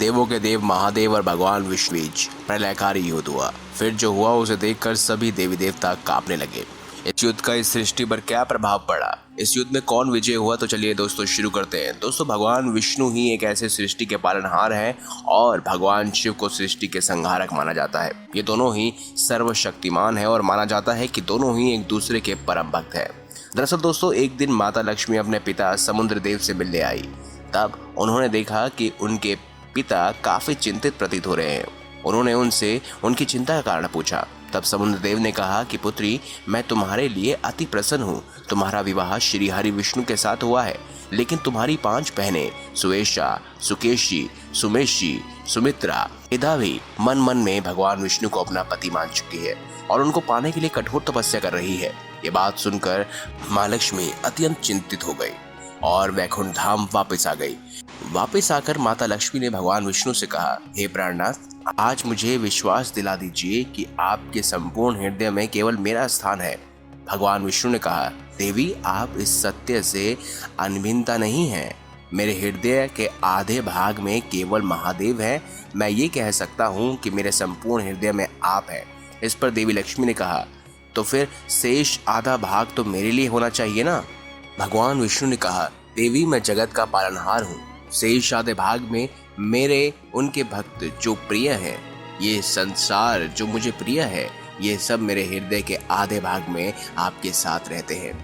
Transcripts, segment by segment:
देवों के देव महादेव और भगवान विष्णु बीच प्रलयकारी युद्ध हुआ। फिर जो हुआ उसे देखकर सभी देवी देवता कांपने लगे। इस युद्ध का इस सृष्टि पर क्या प्रभाव पड़ा, इस युद्ध में कौन विजय हुआ, तो चलिए दोस्तों शुरू करते हैं। दोस्तों, भगवान विष्णु ही एक ऐसे सृष्टि के पालनहार हैं और भगवान शिव को सृष्टि के संहारक माना जाता है। ये दोनों ही सर्वशक्तिमान है और माना जाता है कि दोनों ही एक दूसरे के परम भक्त हैं। दरअसल दोस्तों, एक दिन माता लक्ष्मी अपने पिता समुद्र देव से मिलने आई। तब उन्होंने देखा कि उनके पिता काफी चिंतित प्रतीत हो रहे हैं। उन्होंने उनसे उनकी चिंता का कारण पूछा। तब समुद्र देव ने कहा कि पुत्री, मैं तुम्हारे लिए अति प्रसन्न हूँ। तुम्हारा विवाह श्री हरि विष्णु के साथ हुआ है, लेकिन तुम्हारी 5 बहनें सुवेशा, सुकेशी, सुमेशी, सुमित्रा, मेधावी मन मन में भगवान विष्णु को अपना पति मान चुकी है और उनको पाने के लिए कठोर तपस्या कर रही है। ये बात सुनकर माँ लक्ष्मी अत्यंत चिंतित हो गई और वैकुंठ धाम वापस आ गई। वापस आकर माता लक्ष्मी ने भगवान विष्णु से कहा, हे प्राणनाथ, आज मुझे विश्वास दिला दीजिए कि आपके संपूर्ण हृदय में केवल मेरा स्थान है। भगवान विष्णु ने कहा, देवी, आप इस सत्य से अनभिन्नता नहीं है। मेरे हृदय के आधे भाग में केवल महादेव है। मैं ये कह सकता हूँ कि मेरे संपूर्ण हृदय में आप हैं। इस पर देवी लक्ष्मी ने कहा, तो फिर शेष आधा भाग तो मेरे लिए होना चाहिए ना। भगवान विष्णु ने कहा, देवी, मैं जगत का पालनहार हूँ। शेष आधे भाग में मेरे उनके भक्त जो प्रिय हैं, ये संसार जो मुझे प्रिय है, ये सब मेरे हृदय के आधे भाग में आपके साथ रहते हैं।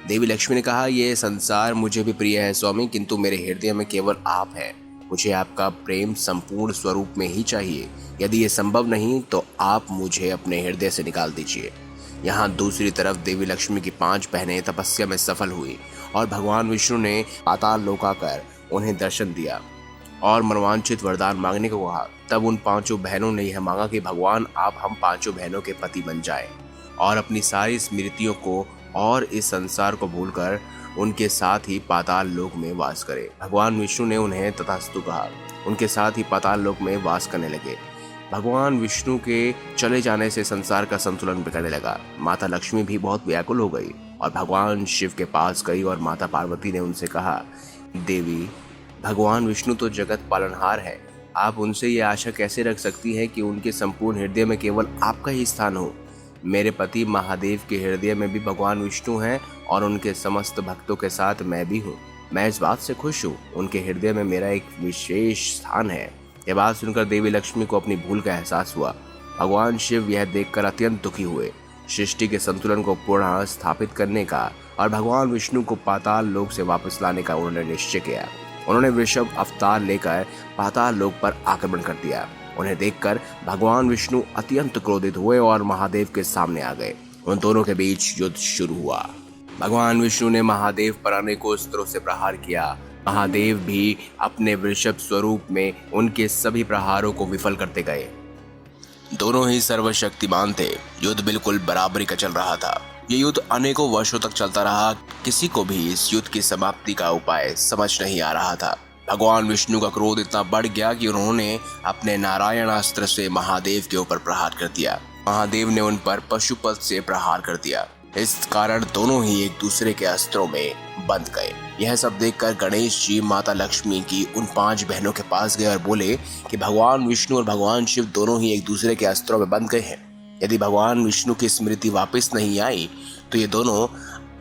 देवी लक्ष्मी ने कहा, ये संसार मुझे भी प्रिय है स्वामी, किंतु मेरे हृदय में केवल आप हैं। मुझे आपका प्रेम संपूर्ण स्वरूप में ही चाहिए। यदि ये संभव नहीं तो आप मुझे अपने हृदय से निकाल दीजिए। यहाँ दूसरी तरफ देवी लक्ष्मी की 5 बहनें तपस्या में सफल हुई और भगवान विष्णु ने पाताल लोक आकर उन्हें दर्शन दिया और मनोवांछित वरदान मांगने को कहा। तब उन 5 बहनों ने यह मांगा कि भगवान, आप हम 5 बहनों के पति बन जाएं और अपनी सारी स्मृतियों को और इस संसार को भूलकर उनके साथ ही पाताल लोक में वास करें। भगवान विष्णु ने उन्हें तथास्तु कहा। उनके साथ ही पाताल लोक में वास करने लगे। भगवान विष्णु के चले जाने से संसार का संतुलन बिगड़ने लगा। माता लक्ष्मी भी बहुत व्याकुल हो गई और भगवान शिव के पास गई और माता पार्वती ने उनसे कहा, देवी, भगवान विष्णु तो जगत पालनहार है। आप उनसे ये आशा कैसे रख सकती हैं कि उनके संपूर्ण हृदय में केवल आपका ही स्थान हो। मेरे पति महादेव के हृदय में भी भगवान विष्णु हैं और उनके समस्त भक्तों के साथ मैं भी हूँ। मैं इस बात से खुश हूँ। उनके हृदय में मेरा एक विशेष स्थान है। यह बात सुनकर देवी लक्ष्मी को अपनी भूल का एहसास हुआ। भगवान शिव यह देखकर अत्यंत दुखी हुए। सृष्टि के संतुलन को पुनः स्थापित करने का और भगवान विष्णु को पाताल लोक से वापस लाने का उन्होंने निश्चय किया। उन्होंने वृषभ अवतार लेकर पाताल लोक पर आक्रमण कर दिया। उन्हें देखकर भगवान विष्णु अत्यंत क्रोधित हुए और महादेव के सामने आ गए। उन दोनों के बीच युद्ध शुरू हुआ। भगवान विष्णु ने महादेव पर अनेकों अस्त्रों से प्रहार किया। महादेव भी अपने वृषभ स्वरूप में उनके सभी प्रहारों को विफल करते गए। दोनों ही सर्वशक्तिमान थे। युद्ध बिल्कुल बराबरी का चल रहा था। ये युद्ध अनेकों वर्षों तक चलता रहा। किसी को भी इस युद्ध की समाप्ति का उपाय समझ नहीं आ रहा था। भगवान विष्णु का क्रोध इतना बढ़ गया कि उन्होंने अपने नारायणास्त्र से महादेव के ऊपर प्रहार कर दिया। महादेव ने उन पर पशुपत से प्रहार कर दिया। इस कारण दोनों ही एक दूसरे के अस्त्रों में बंध गए। यह सब देखकर गणेश जी माता लक्ष्मी की उन 5 बहनों के पास गए और बोले कि भगवान विष्णु और भगवान शिव दोनों ही एक दूसरे के अस्त्रों में बंध गए हैं। यदि भगवान विष्णु की स्मृति वापस नहीं आई तो ये दोनों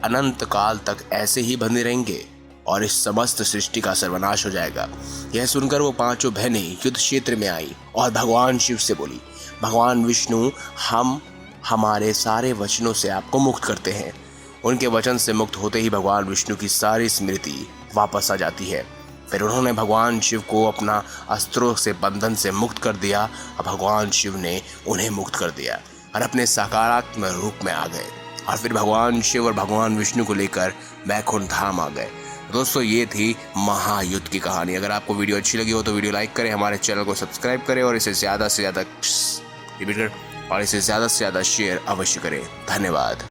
अनंत काल तक ऐसे ही बंधे रहेंगे और इस समस्त सृष्टि का सर्वनाश हो जाएगा। यह सुनकर वो 5 बहनें युद्ध क्षेत्र में आई और भगवान शिव से बोली, भगवान विष्णु, हम हमारे सारे वचनों से आपको मुक्त करते हैं। उनके वचन से मुक्त होते ही भगवान विष्णु की सारी स्मृति वापस आ जाती है। फिर उन्होंने भगवान शिव को अपना अस्त्रों से बंधन से मुक्त कर दिया और भगवान शिव ने उन्हें मुक्त कर दिया और अपने सकारात्मक रूप में आ गए और फिर भगवान शिव और भगवान विष्णु को लेकर वैकुंठ धाम आ गए। दोस्तों, ये थी महायुद्ध की कहानी। अगर आपको वीडियो अच्छी लगी हो तो वीडियो लाइक करें, हमारे चैनल को सब्सक्राइब करें और इसे ज़्यादा से ज़्यादा शेयर अवश्य करें। धन्यवाद।